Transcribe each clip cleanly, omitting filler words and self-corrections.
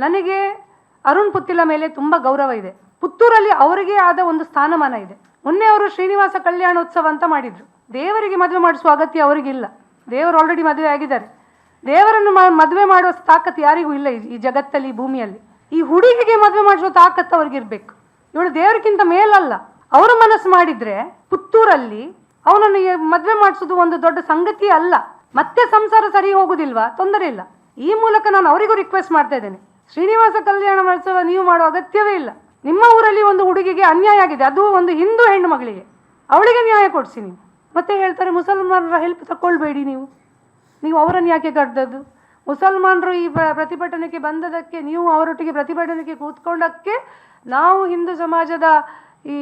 ನನಗೆ ಅರುಣ್ ಪುತ್ತಿಲ ಮೇಲೆ ತುಂಬ ಗೌರವ ಇದೆ. ಪುತ್ತೂರಲ್ಲಿ ಅವರಿಗೆ ಆದ ಒಂದು ಸ್ಥಾನಮಾನ ಇದೆ. ಮೊನ್ನೆ ಅವರು ಶ್ರೀನಿವಾಸ ಕಲ್ಯಾಣೋತ್ಸವ ಅಂತ ಮಾಡಿದ್ರು. ದೇವರಿಗೆ ಮದುವೆ ಮಾಡಿಸುವ ಅಗತ್ಯ ಅವರಿಗಿಲ್ಲ. ದೇವರು ಆಲ್ರೆಡಿ ಮದುವೆ ಆಗಿದ್ದಾರೆ. ದೇವರನ್ನು ಮದುವೆ ಮಾಡುವ ತಾಕತ್ತು ಯಾರಿಗೂ ಇಲ್ಲ ಈ ಜಗತ್ತಲ್ಲಿ, ಈ ಭೂಮಿಯಲ್ಲಿ. ಈ ಹುಡುಗಿಗೆ ಮದುವೆ ಮಾಡಿಸುವ ತಾಕತ್ತು ಅವ್ರಿಗಿರ್ಬೇಕು. ಇವಳು ದೇವರಿಗಿಂತ ಮೇಲಲ್ಲ. ಅವರು ಮನಸ್ಸು ಮಾಡಿದ್ರೆ ಪುತ್ತೂರಲ್ಲಿ ಅವನನ್ನು ಮದುವೆ ಮಾಡಿಸೋದು ಒಂದು ದೊಡ್ಡ ಸಂಗತಿ ಅಲ್ಲ. ಮತ್ತೆ ಸಂಸಾರ ಸರಿ ಹೋಗುದಿಲ್ವಾ? ತೊಂದರೆ ಇಲ್ಲ. ಈ ಮೂಲಕ ನಾನು ಅವರಿಗೂ ರಿಕ್ವೆಸ್ಟ್ ಮಾಡ್ತಾ ಇದ್ದೇನೆ, ಶ್ರೀನಿವಾಸ ಕಲ್ಯಾಣ ಮಹೋತ್ಸವ ನೀವು ಮಾಡುವ ಅಗತ್ಯವೇ ಇಲ್ಲ. ನಿಮ್ಮ ಊರಲ್ಲಿ ಒಂದು ಹುಡುಗಿಗೆ ಅನ್ಯಾಯ ಆಗಿದೆ, ಅದು ಒಂದು ಹಿಂದೂ ಹೆಣ್ಣು ಮಗಳಿಗೆ, ಅವಳಿಗೆ ನ್ಯಾಯ ಕೊಡಿಸಿ ನೀವು. ಮತ್ತೆ ಹೇಳ್ತಾರೆ ಮುಸಲ್ಮಾನರ ಹೆಲ್ಪ್ ತಗೊಳ್ಬೇಡಿ ನೀವು ಅವರನ್ನು ಯಾಕೆ ಕರೆದದ್ದು? ಮುಸಲ್ಮಾನರು ಈ ಪ್ರತಿಭಟನೆಗೆ ಬಂದದಕ್ಕೆ, ನೀವು ಅವರೊಟ್ಟಿಗೆ ಪ್ರತಿಭಟನೆಗೆ ಕೂತ್ಕೊಂಡಕ್ಕೆ ನಾವು ಹಿಂದೂ ಸಮಾಜದ ಈ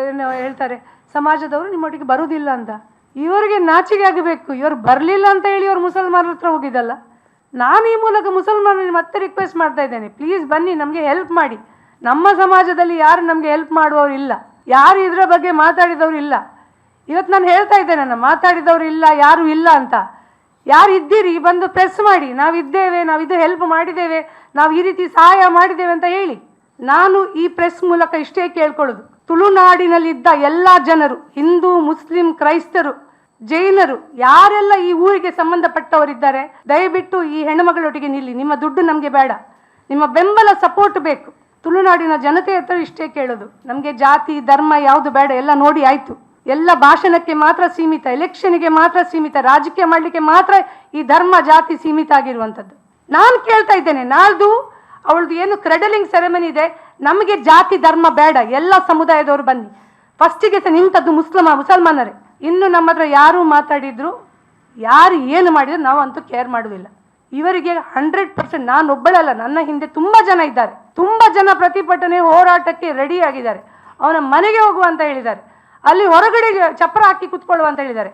ಏನು ಹೇಳ್ತಾರೆ ಸಮಾಜದವರು ನಿಮ್ಮೊಟ್ಟಿಗೆ ಬರುವುದಿಲ್ಲ ಅಂತ. ಇವರಿಗೆ ನಾಚಿಕೆ ಆಗಬೇಕು. ಇವರು ಬರಲಿಲ್ಲ ಅಂತ ಹೇಳಿ ಇವರು ಮುಸಲ್ಮಾನರ ಹತ್ರ ಹೋಗಿದ್ದಲ್ಲ. ನಾನು ಈ ಮೂಲಕ ಮುಸಲ್ಮಾನರಿಗೆ ಮತ್ತೆ ರಿಕ್ವೆಸ್ಟ್ ಮಾಡ್ತಾ ಇದ್ದೇನೆ, ಪ್ಲೀಸ್ ಬನ್ನಿ, ನಮಗೆ ಹೆಲ್ಪ್ ಮಾಡಿ. ನಮ್ಮ ಸಮಾಜದಲ್ಲಿ ಯಾರು ನಮಗೆ ಹೆಲ್ಪ್ ಮಾಡುವವರು ಇಲ್ಲ, ಯಾರು ಇದರ ಬಗ್ಗೆ ಮಾತಾಡಿದವರು ಇಲ್ಲ. ಇವತ್ತು ನಾನು ಹೇಳ್ತಾ ಇದ್ದೇನೆ, ನಾನು ಮಾತಾಡಿದವರು ಇಲ್ಲ, ಯಾರು ಇಲ್ಲ ಅಂತ. ಯಾರು ಇದ್ದೀರಿ ಬಂದು ಪ್ರೆಸ್ ಮಾಡಿ, ನಾವಿದ್ದೇವೆ, ನಾವಿದು ಹೆಲ್ಪ್ ಮಾಡಿದ್ದೇವೆ, ನಾವು ಈ ರೀತಿ ಸಹಾಯ ಮಾಡಿದ್ದೇವೆ ಅಂತ ಹೇಳಿ. ನಾನು ಈ ಪ್ರೆಸ್ ಮೂಲಕ ಇಷ್ಟೇ ಕೇಳ್ಕೊಳ್ಳೋದು, ತುಳುನಾಡಿನಲ್ಲಿದ್ದ ಎಲ್ಲ ಜನರು, ಹಿಂದೂ, ಮುಸ್ಲಿಂ, ಕ್ರೈಸ್ತರು, ಜೈನರು, ಯಾರೆಲ್ಲ ಈ ಊರಿಗೆ ಸಂಬಂಧಪಟ್ಟವರಿದ್ದಾರೆ, ದಯವಿಟ್ಟು ಈ ಹೆಣ್ಣುಮಗಳೊಟ್ಟಿಗೆ ನಿಲ್ಲಿ. ನಿಮ್ಮ ದುಡ್ಡು ನಮಗೆ ಬೇಡ, ನಿಮ್ಮ ಬೆಂಬಲ ಸಪೋರ್ಟ್ ಬೇಕು. ತುಳುನಾಡಿನ ಜನತೆ ಹತ್ರ ಇಷ್ಟೇ ಕೇಳೋದು, ನಮಗೆ ಜಾತಿ ಧರ್ಮ ಯಾವುದು ಬೇಡ, ಎಲ್ಲ ನೋಡಿ ಆಯ್ತು. ಎಲ್ಲ ಭಾಷಣಕ್ಕೆ ಮಾತ್ರ ಸೀಮಿತ, ಎಲೆಕ್ಷನ್ಗೆ ಮಾತ್ರ ಸೀಮಿತ, ರಾಜಕೀಯ ಮಾಡಲಿಕ್ಕೆ ಮಾತ್ರ ಈ ಧರ್ಮ ಜಾತಿ ಸೀಮಿತ ಆಗಿರುವಂಥದ್ದು. ನಾನು ಕೇಳ್ತಾ ಇದ್ದೇನೆ, ನಾಳ್ದು ಅವಳದು ಏನು ಕ್ರೆಡಲಿಂಗ್ ಸೆರೆಮನಿ ಇದೆ, ನಮಗೆ ಜಾತಿ ಧರ್ಮ ಬೇಡ, ಎಲ್ಲ ಸಮುದಾಯದವರು ಬನ್ನಿ. ಫಸ್ಟಿಗೆ ನಿಂತದ್ದು ಮುಸಲ್ಮಾನರೇ. ಇನ್ನು ನಮ್ಮ ಹತ್ರ ಯಾರು ಮಾತಾಡಿದ್ರು, ಯಾರು ಏನು ಮಾಡಿದ್ರು ನಾವು ಅಂತೂ ಕೇರ್ ಮಾಡುವುದಿಲ್ಲ. ಇವರಿಗೆ 100%, ನಾನು ಒಬ್ಬಳಲ್ಲ, ನನ್ನ ಹಿಂದೆ ತುಂಬ ಜನ ಇದ್ದಾರೆ. ತುಂಬ ಜನ ಪ್ರತಿಭಟನೆ ಹೋರಾಟಕ್ಕೆ ರೆಡಿ ಆಗಿದ್ದಾರೆ. ಅವನ ಮನೆಗೆ ಹೋಗುವ ಅಂತ ಹೇಳಿದ್ದಾರೆ, ಅಲ್ಲಿ ಹೊರಗಡೆ ಚಪ್ಪರ ಹಾಕಿ ಕುತ್ಕೊಳ್ಳುವ ಅಂತ ಹೇಳಿದ್ದಾರೆ.